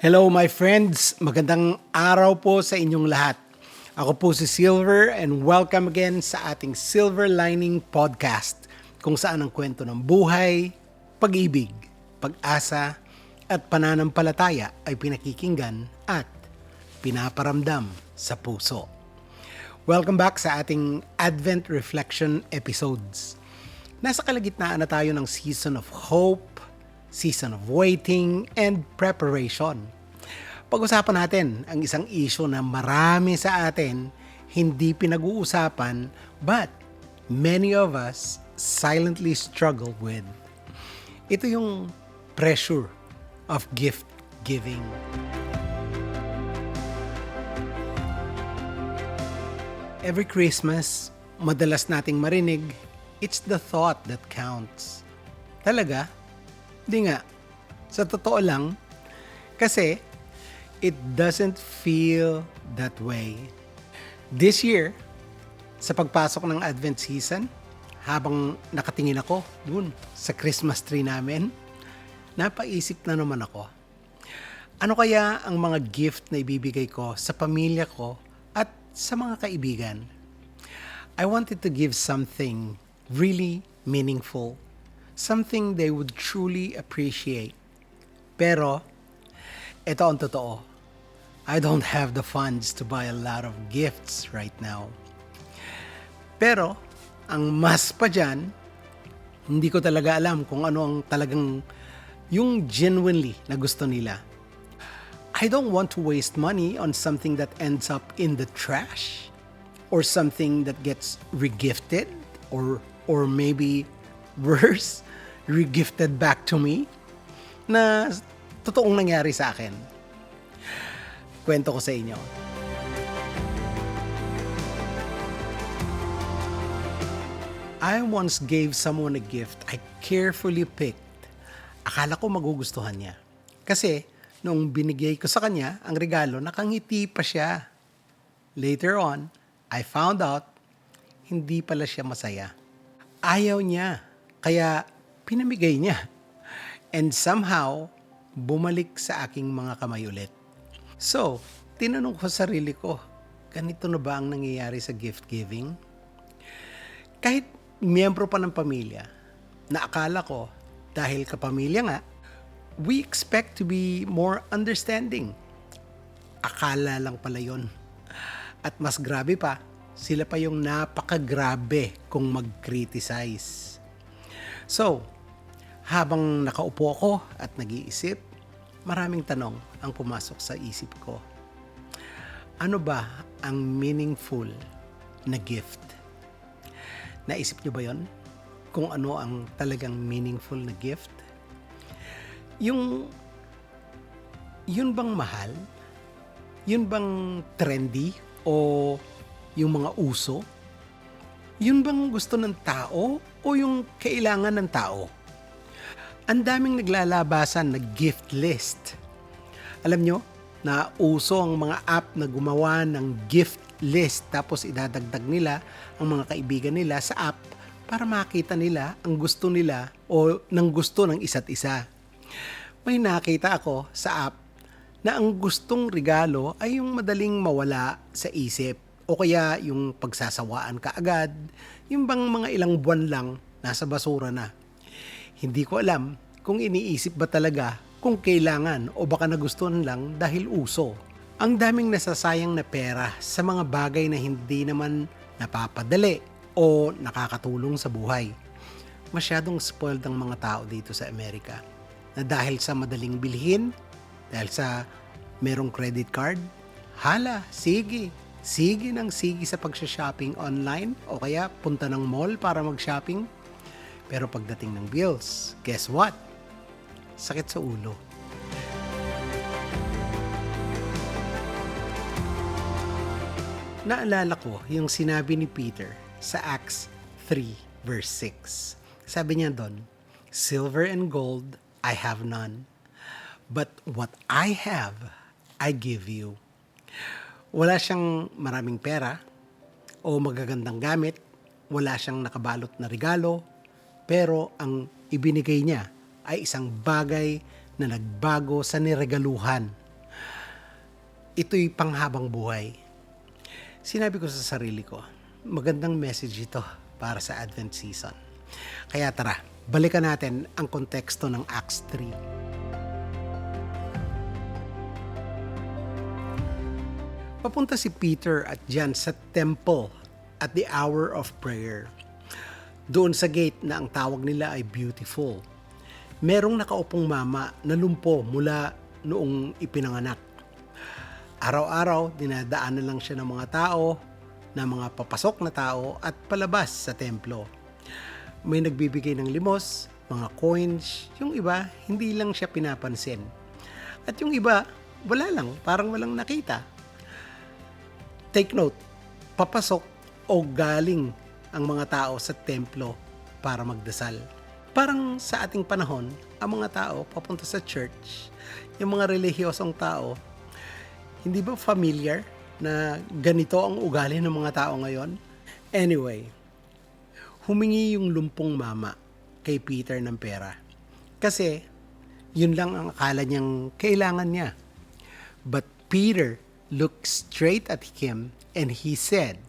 Hello my friends, magandang araw po sa inyong lahat. Ako po si Silver and welcome again sa ating Silver Lining Podcast kung saan ang kwento ng buhay, pag-ibig, pag-asa at pananampalataya ay pinakikinggan at pinaparamdam sa puso. Welcome back sa ating Advent Reflection episodes. Nasa kalagitnaan na tayo ng season of hope, season of waiting, and preparation. Pag-usapan natin ang isang issue na marami sa atin hindi pinag-uusapan but many of us silently struggle with. Ito yung pressure of gift giving. Every Christmas, madalas nating marinig, it's the thought that counts. Talaga? Di nga. Sa totoo lang, kasi it doesn't feel that way. This year, sa pagpasok ng Advent season, habang nakatingin ako dun sa Christmas tree namin, napaisip na naman ako. Ano kaya ang mga gift na ibibigay ko sa pamilya ko at sa mga kaibigan? I wanted to give something really meaningful, something they would truly appreciate. Pero, ito ang totoo. I don't have the funds to buy a lot of gifts right now. Pero, ang mas pa dyan, hindi ko talaga alam kung ano ang talagang yung genuinely na gusto nila. I don't want to waste money on something that ends up in the trash or something that gets regifted or maybe worse, regifted back to me na totoong nangyari sa akin. Kwento ko sa inyo. I once gave someone a gift I carefully picked. Akala ko magugustuhan niya. Kasi, nung binigay ko sa kanya ang regalo, nakangiti pa siya. Later on, I found out, hindi pala siya masaya. Ayaw niya, kaya pinamigay niya. And somehow, bumalik sa aking mga kamay ulit. So, tinanong ko sa sarili ko, ganito na ba ang nangyayari sa gift giving? Kahit miyembro pa ng pamilya, na akala ko, dahil kapamilya nga, we expect to be more understanding. Akala lang pala yun. At mas grabe pa, sila pa yung napakagrabe kung mag-criticize. So, habang nakaupo ako at nag-iisip, maraming tanong ang pumasok sa isip ko. Ano ba ang meaningful na gift? Naisip niyo ba yon? Kung ano ang talagang meaningful na gift? Yun bang mahal? Yun bang trendy? O yung mga uso? Yun bang gusto ng tao? O yung kailangan ng tao? Ang daming naglalabasan na gift list. Alam nyo, na uso ang mga app na gumawa ng gift list tapos idadagdag nila ang mga kaibigan nila sa app para makita nila ang gusto nila o ng gusto ng isa't isa. May nakita ako sa app na ang gustong regalo ay yung madaling mawala sa isip o kaya yung pagsasawaan ka agad, yung bang mga ilang buwan lang nasa basura na. Hindi ko alam kung iniisip ba talaga kung kailangan o baka nagustuhan lang dahil uso. Ang daming nasasayang na pera sa mga bagay na hindi naman napapadali o nakakatulong sa buhay. Masyadong spoiled ang mga tao dito sa Amerika na dahil sa madaling bilhin, dahil sa merong credit card, hala, sige ng sige sa pagsha-shopping online o kaya punta ng mall para mag-shopping. Pero pagdating ng bills, guess what? Sakit sa ulo. Naalala ko yung sinabi ni Peter sa Acts 3 verse 6. Sabi niya doon, "Silver and gold I have none, but what I have, I give you." Wala siyang maraming pera o magagandang gamit, wala siyang nakabalot na regalo, pero ang ibinigay niya ay isang bagay na nagbago sa niregaluhan ito'y panghabang buhay. Sinabi ko sa sarili ko, magandang message ito para sa Advent season. Kaya tara, balikan natin ang konteksto ng Acts 3. Papunta si Peter at John sa temple at the hour of prayer. Doon sa gate na ang tawag nila ay Beautiful. Merong nakaupong mama na lumpo mula noong ipinanganak. Araw-araw, dinadaanan lang siya ng mga tao, ng mga papasok na tao at palabas sa templo. May nagbibigay ng limos, mga coins, yung iba hindi lang siya pinapansin. At yung iba, wala lang, parang walang nakita. Take note, papasok o galing ang mga tao sa templo para magdasal. Parang sa ating panahon, ang mga tao papunta sa church, yung mga relihiyosong tao, hindi ba familiar na ganito ang ugali ng mga tao ngayon? Anyway, humingi yung lumpong mama kay Peter ng pera. Kasi, yun lang ang akala niyang kailangan niya. But Peter looked straight at him and he said,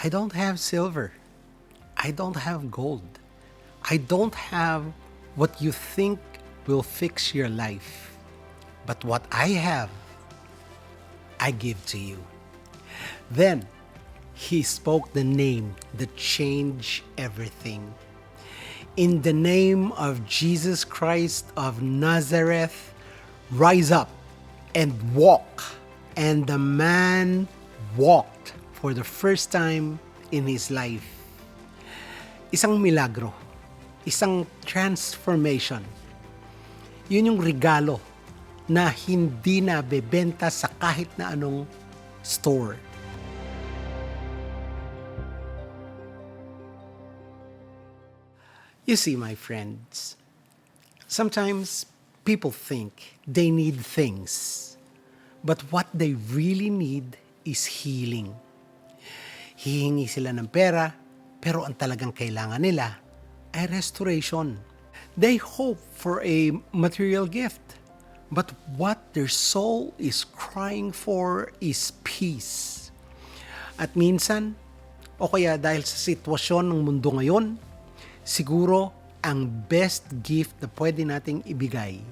I don't have silver. I don't have gold. I don't have what you think will fix your life. But what I have, I give to you. Then, he spoke the name that changed everything. In the name of Jesus Christ of Nazareth, rise up and walk. And the man walked for the first time in his life. Isang milagro, isang transformation. Yun yung regalo na hindi na bebenta sa kahit na anong store. You see, my friends, sometimes people think they need things. But what they really need is healing. Hihingi sila ng pera, pero ang talagang kailangan nila ay restoration. They hope for a material gift, but what their soul is crying for is peace. At minsan, o kaya dahil sa sitwasyon ng mundo ngayon, siguro ang best gift na pwede nating ibigay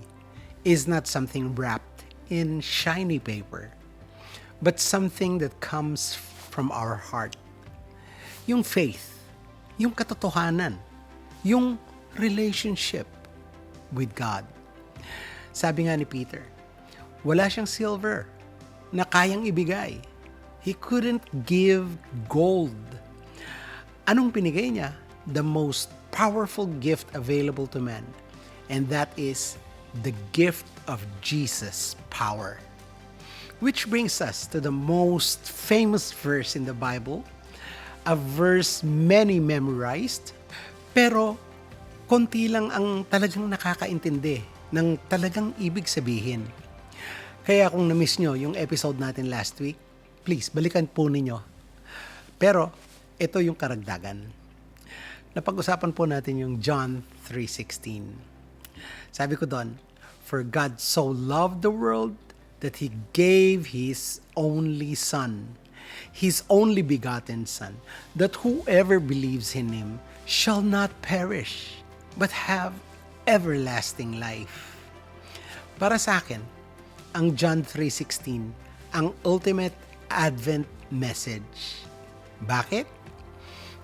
is not something wrapped in shiny paper, but something that comes from our heart. Yung faith, yung katotohanan, yung relationship with God. Sabi nga ni Peter, wala siyang silver na kayang ibigay. He couldn't give gold. Anong pinigay niya? The most powerful gift available to man, and that is the gift of Jesus' power. Which brings us to the most famous verse in the Bible, a verse many memorized, pero konti lang ang talagang nakakaintindi ng talagang ibig sabihin. Kaya kung na-miss nyo yung episode natin last week, please, balikan po ninyo. Pero, ito yung karagdagan. Napag-usapan po natin yung John 3:16. Sabi ko doon, for God so loved the world that He gave His only Son, His only begotten Son, that whoever believes in Him shall not perish, but have everlasting life. Para sa akin, ang John 3:16, ang ultimate Advent message. Bakit?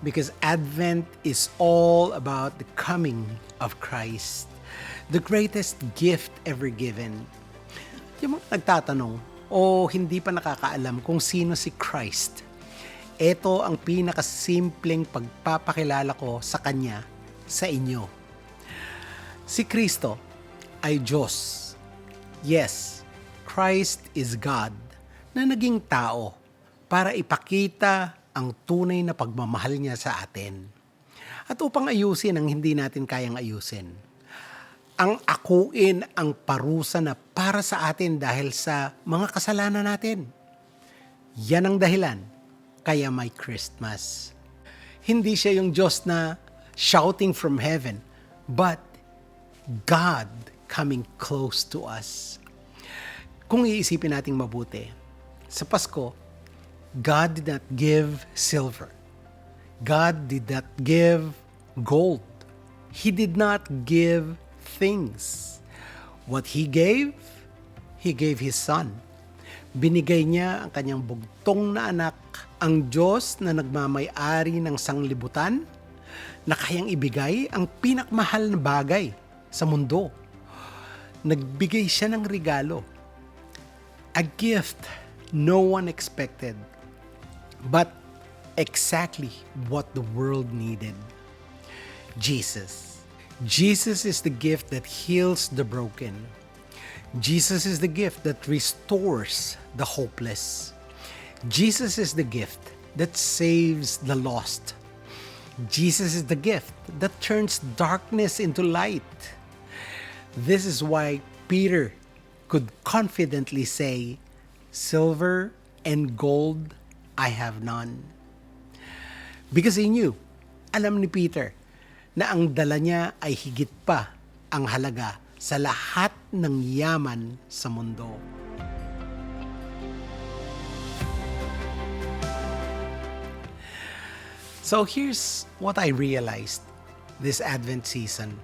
Because Advent is all about the coming of Christ, the greatest gift ever given. Yung mga nagtatanong o hindi pa nakakaalam kung sino si Christ, ito ang pinakasimpleng pagpapakilala ko sa Kanya sa inyo. Si Kristo ay Diyos. Yes, Christ is God na naging tao para ipakita ang tunay na pagmamahal niya sa atin. At upang ayusin ang hindi natin kayang ayusin, ang akuin ang parusa na para sa atin dahil sa mga kasalanan natin. Yan ang dahilan kaya may Christmas. Hindi siya yung Diyos na shouting from heaven, but God coming close to us. Kung iisipin nating mabuti, Sa Pasko, God did not give silver. God did not give gold. He did not give things. What He gave His Son. Binigay niya ang kanyang bugtong na anak, ang Diyos na nagmamay-ari ng sanglibutan, na kayang ibigay ang pinakmahal na bagay sa mundo. Nagbigay siya ng regalo. A gift no one expected, but exactly what the world needed. Jesus. Jesus is the gift that heals the broken. Jesus is the gift that restores the hopeless. Jesus is the gift that saves the lost. Jesus is the gift that turns darkness into light. This is why Peter could confidently say, "Silver and gold I have none." Because he knew, alam ni Peter, na ang dala niya ay higit pa ang halaga sa lahat ng yaman sa mundo. So here's what I realized this Advent season.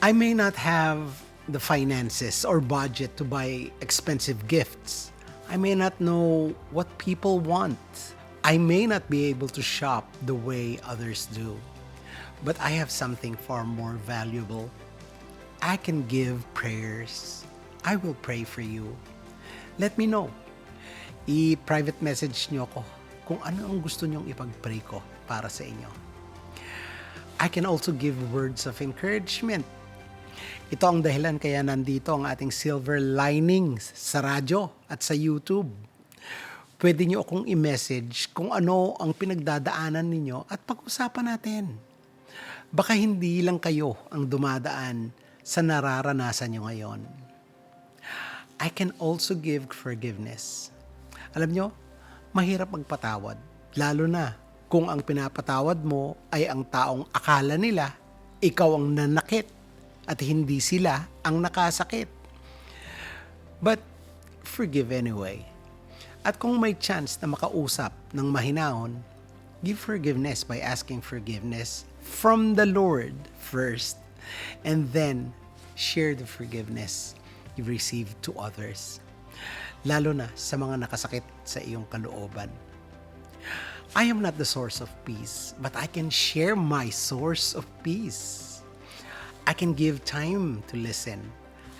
I may not have the finances or budget to buy expensive gifts. I may not know what people want. I may not be able to shop the way others do. But I have something far more valuable. I can give prayers. I will pray for you. Let me know. I-private message nyo ako kung ano ang gusto nyong ipag-pray ko para sa inyo. I can also give words of encouragement. Ito ang dahilan kaya nandito ang ating Silver Linings sa radyo at sa YouTube. Pwede nyo akong i-message kung ano ang pinagdadaanan ninyo at pag-usapan natin. Baka hindi lang kayo ang dumadaan sa nararanasan nyo ngayon. I can also give forgiveness. Alam nyo, mahirap magpatawad. Lalo na kung ang pinapatawad mo ay ang taong akala nila ikaw ang nanakit at hindi sila ang nakasakit. But forgive anyway. At kung may chance na makausap ng mahinahon, give forgiveness by asking forgiveness from the Lord first, and then share the forgiveness you received to others. Lalo na sa mga nakasakit sa iyong kalooban. I am not the source of peace, but I can share my source of peace. I can give time to listen.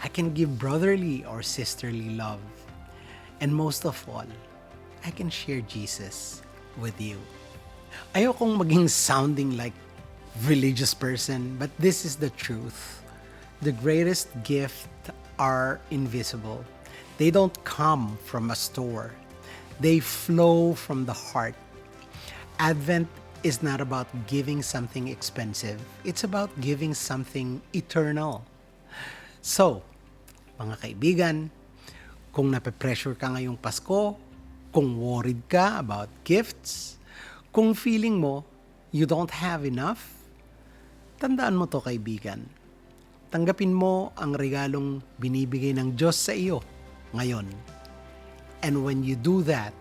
I can give brotherly or sisterly love. And most of all, I can share Jesus with you. Ayokong maging sounding like religious person, but this is the truth. The greatest gift are invisible. They don't come from a store. They flow from the heart. Advent is not about giving something expensive. It's about giving something eternal. So, mga kaibigan, kung nape-pressure ka ngayong Pasko, kung worried ka about gifts, kung feeling mo you don't have enough, tandaan mo to, kaibigan. Tanggapin mo ang regalong binibigay ng Diyos sa iyo ngayon. And when you do that,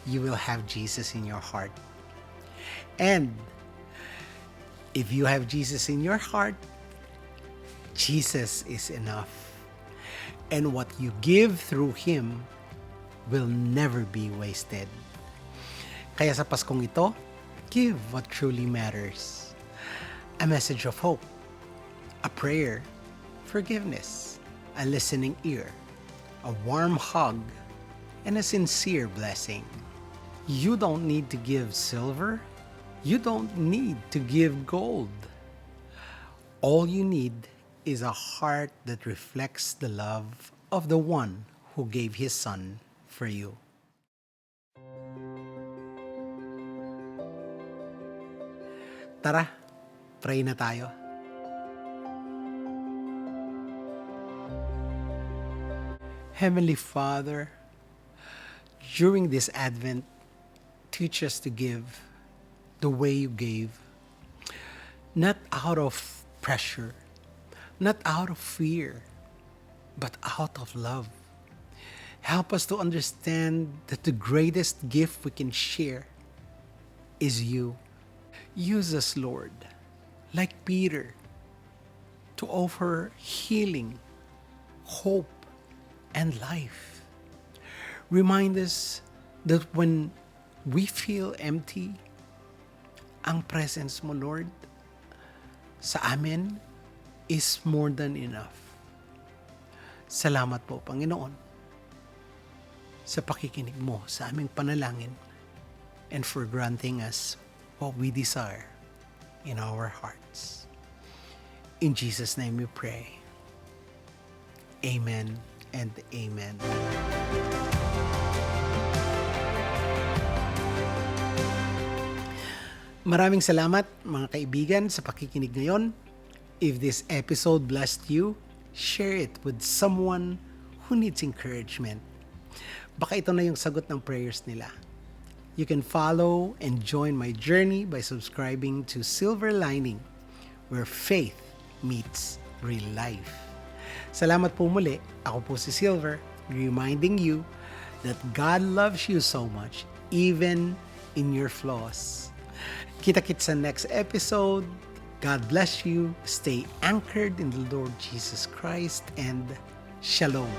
you will have Jesus in your heart. And if you have Jesus in your heart, Jesus is enough. And what you give through Him will never be wasted. Kaya sa Paskong ito, give what truly matters. A message of hope, a prayer, forgiveness, a listening ear, a warm hug, and a sincere blessing. You don't need to give silver. You don't need to give gold. All you need is a heart that reflects the love of the one who gave His Son for you. Tara, pray na tayo. Heavenly Father, during this Advent, teach us to give the way you gave, not out of pressure, not out of fear, but out of love. Help us to understand that the greatest gift we can share is you. Use us, Lord, like Peter, to offer healing, hope, and life. Remind us that when we feel empty, ang presence mo, Lord, sa amin is more than enough. Salamat po, Panginoon, sa pakikinig mo sa aming panalangin and for granting us what we desire in our hearts. In Jesus' name we pray. Amen and amen. Maraming salamat mga kaibigan sa pakikinig ngayon. If this episode blessed you, share it with someone who needs encouragement. Baka ito na yung sagot ng prayers nila. You can follow and join my journey by subscribing to Silver Lining, where faith meets real life. Salamat po muli. Ako po si Silver, reminding you that God loves you so much, even in your flaws. Kita-kits sa next episode. God bless you. Stay anchored in the Lord Jesus Christ, and Shalom.